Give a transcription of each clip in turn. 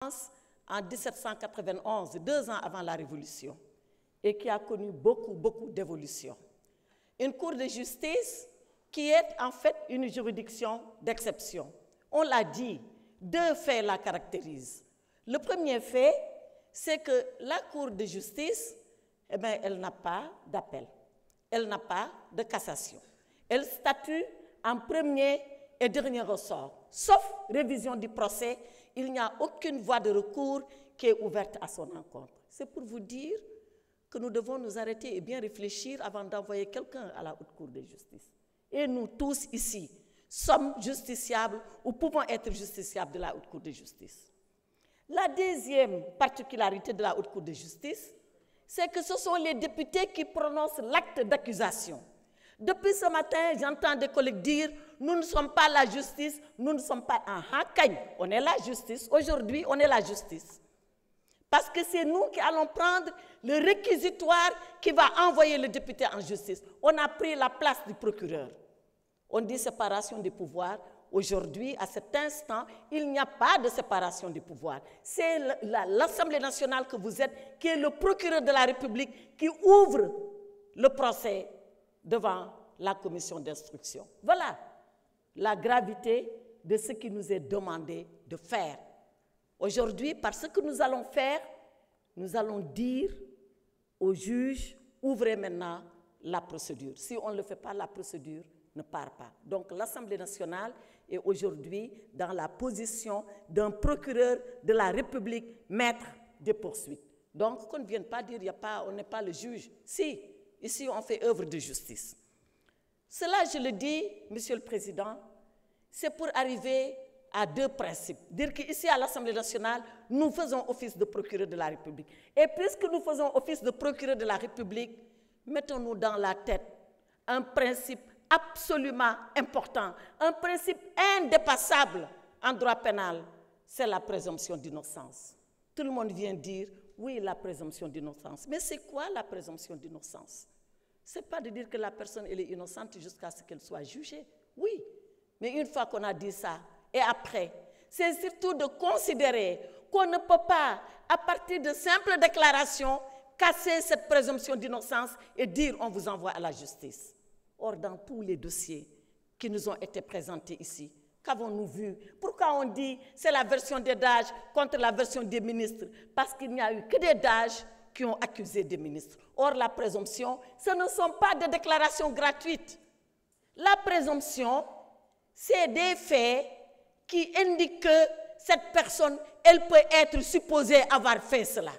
en 1791, 2 ans avant la Révolution, et qui a connu beaucoup d'évolutions. Une cour de justice qui est en fait une juridiction d'exception. On l'a dit, 2 faits la caractérisent. Le premier fait, c'est que la cour de justice, elle n'a pas d'appel, elle n'a pas de cassation. Elle statue en premier et dernier ressort. Sauf révision du procès, il n'y a aucune voie de recours qui est ouverte à son encontre. C'est pour vous dire que nous devons nous arrêter et bien réfléchir avant d'envoyer quelqu'un à la haute cour de justice. Et nous tous ici sommes justiciables ou pouvons être justiciables de la haute cour de justice. La deuxième particularité de la haute cour de justice, c'est que ce sont les députés qui prononcent l'acte d'accusation. Depuis ce matin, j'entends des collègues dire « nous ne sommes pas la justice, nous ne sommes pas un hakagne ». On est la justice, aujourd'hui on est la justice. Parce que c'est nous qui allons prendre le réquisitoire qui va envoyer le député en justice. On a pris la place du procureur. On dit séparation des pouvoirs. Aujourd'hui, à cet instant, il n'y a pas de séparation des pouvoirs. C'est l'Assemblée nationale que vous êtes, qui est le procureur de la République, qui ouvre le procès devant la commission d'instruction. Voilà la gravité de ce qui nous est demandé de faire. Aujourd'hui, par ce que nous allons faire, nous allons dire aux juges, ouvrez maintenant la procédure. Si on ne le fait pas, la procédure ne part pas. Donc l'Assemblée nationale est aujourd'hui dans la position d'un procureur de la République, maître des poursuites. Donc qu'on ne vienne pas dire on n'est pas le juge. Si, ici on fait œuvre de justice. Cela, je le dis, Monsieur le Président, c'est pour arriver à 2 principes. Dire qu'ici à l'Assemblée nationale, nous faisons office de procureur de la République. Et puisque nous faisons office de procureur de la République, mettons-nous dans la tête un principe absolument important, un principe indépassable en droit pénal, c'est la présomption d'innocence. Tout le monde vient dire, oui, la présomption d'innocence. Mais c'est quoi la présomption d'innocence? Ce n'est pas de dire que la personne elle est innocente jusqu'à ce qu'elle soit jugée. Oui, mais une fois qu'on a dit ça, et après, c'est surtout de considérer qu'on ne peut pas, à partir de simples déclarations, casser cette présomption d'innocence et dire on vous envoie à la justice. Or, dans tous les dossiers qui nous ont été présentés ici, qu'avons-nous vu? Pourquoi on dit c'est la version des DAGE contre la version des ministres? Parce qu'il n'y a eu que des DAGE qui ont accusé des ministres. Or, la présomption, ce ne sont pas des déclarations gratuites. La présomption, c'est des faits qui indiquent que cette personne, elle peut être supposée avoir fait cela.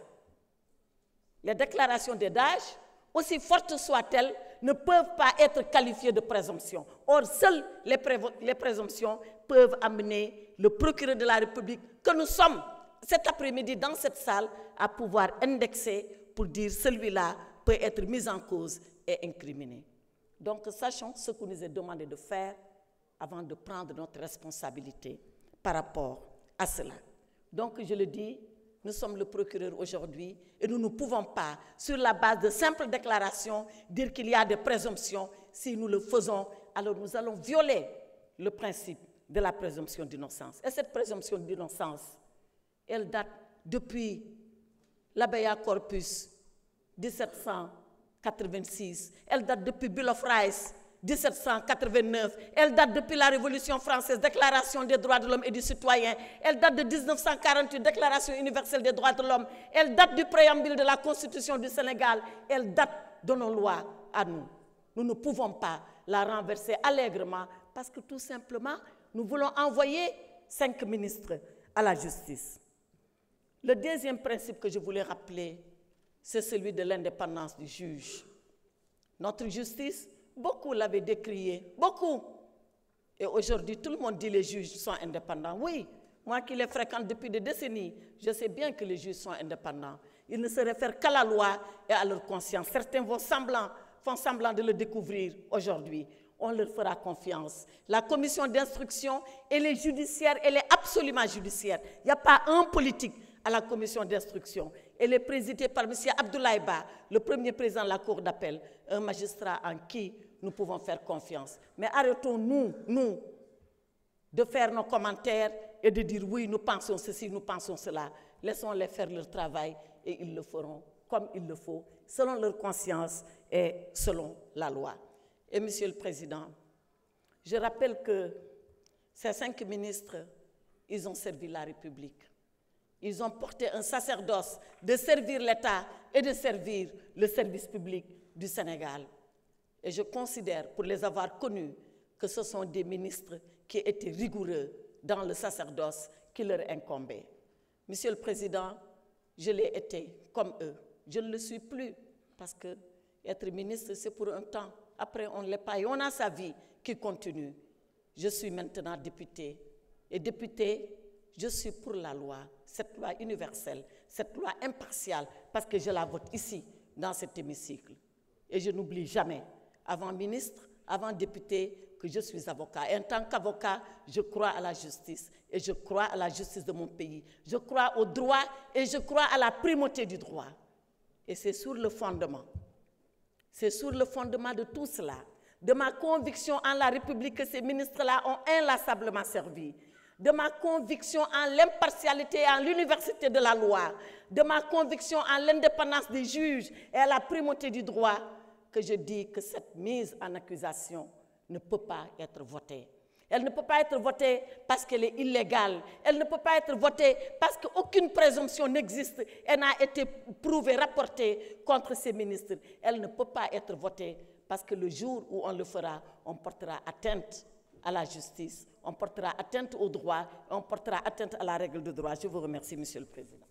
Les déclarations des DAGE, aussi fortes soient-elles, ne peuvent pas être qualifiées de présomption. Or, seules les présomptions peuvent amener le procureur de la République, que nous sommes cet après-midi dans cette salle, à pouvoir indexer pour dire celui-là peut être mis en cause et incriminé. Donc, sachons ce que nous est demandé de faire avant de prendre notre responsabilité par rapport à cela. Donc, je le dis, nous sommes le procureur aujourd'hui et nous ne pouvons pas, sur la base de simples déclarations, dire qu'il y a des présomptions. Si nous le faisons, alors nous allons violer le principe de la présomption d'innocence. Et cette présomption d'innocence, elle date depuis l'Habeas Corpus 1786, elle date depuis Bill of Rights 1789, elle date depuis la Révolution française, Déclaration des droits de l'homme et du citoyen, elle date de 1948, Déclaration universelle des droits de l'homme, elle date du préambule de la Constitution du Sénégal, elle date de nos lois à nous. Nous ne pouvons pas la renverser allègrement parce que tout simplement, nous voulons envoyer 5 ministres à la justice. Le deuxième principe que je voulais rappeler, c'est celui de l'indépendance du juge. Notre justice, beaucoup l'avaient décrié, beaucoup. Et aujourd'hui, tout le monde dit que les juges sont indépendants. Oui, moi qui les fréquente depuis des décennies, je sais bien que les juges sont indépendants. Ils ne se réfèrent qu'à la loi et à leur conscience. Certains font semblant de le découvrir aujourd'hui. On leur fera confiance. La commission d'instruction, elle est judiciaire, elle est absolument judiciaire. Il n'y a pas un politique à la commission d'instruction. Elle est présidée par M. Abdoulaye Ba, le premier président de la Cour d'appel, un magistrat en qui nous pouvons faire confiance. Mais arrêtons-nous, nous, de faire nos commentaires et de dire oui, nous pensons ceci, nous pensons cela. Laissons-les faire leur travail et ils le feront comme il le faut, selon leur conscience et selon la loi. Et Monsieur le Président, je rappelle que ces 5 ministres, ils ont servi la République. Ils ont porté un sacerdoce de servir l'État et de servir le service public du Sénégal. Et je considère, pour les avoir connus, que ce sont des ministres qui étaient rigoureux dans le sacerdoce qui leur incombait. Monsieur le Président, je l'ai été comme eux. Je ne le suis plus parce que être ministre, c'est pour un temps. Après, on ne l'est pas et on a sa vie qui continue. Je suis maintenant députée. Et députée, je suis pour la loi, cette loi universelle, cette loi impartiale, parce que je la vote ici, dans cet hémicycle. Et je n'oublie jamais, avant ministre, avant député, que je suis avocat. Et en tant qu'avocat, je crois à la justice. Et je crois à la justice de mon pays. Je crois au droit et je crois à la primauté du droit. Et c'est sur le fondement de tout cela, de ma conviction en la République que ces ministres-là ont inlassablement servi, de ma conviction en l'impartialité et en l'université de la loi, de ma conviction en l'indépendance des juges et à la primauté du droit, que je dis que cette mise en accusation ne peut pas être votée. Elle ne peut pas être votée parce qu'elle est illégale. Elle ne peut pas être votée parce qu'aucune présomption n'existe et n'a été prouvée, rapportée contre ces ministres. Elle ne peut pas être votée parce que le jour où on le fera, on portera atteinte à la justice, on portera atteinte au droit, on portera atteinte à la règle de droit. Je vous remercie, Monsieur le Président.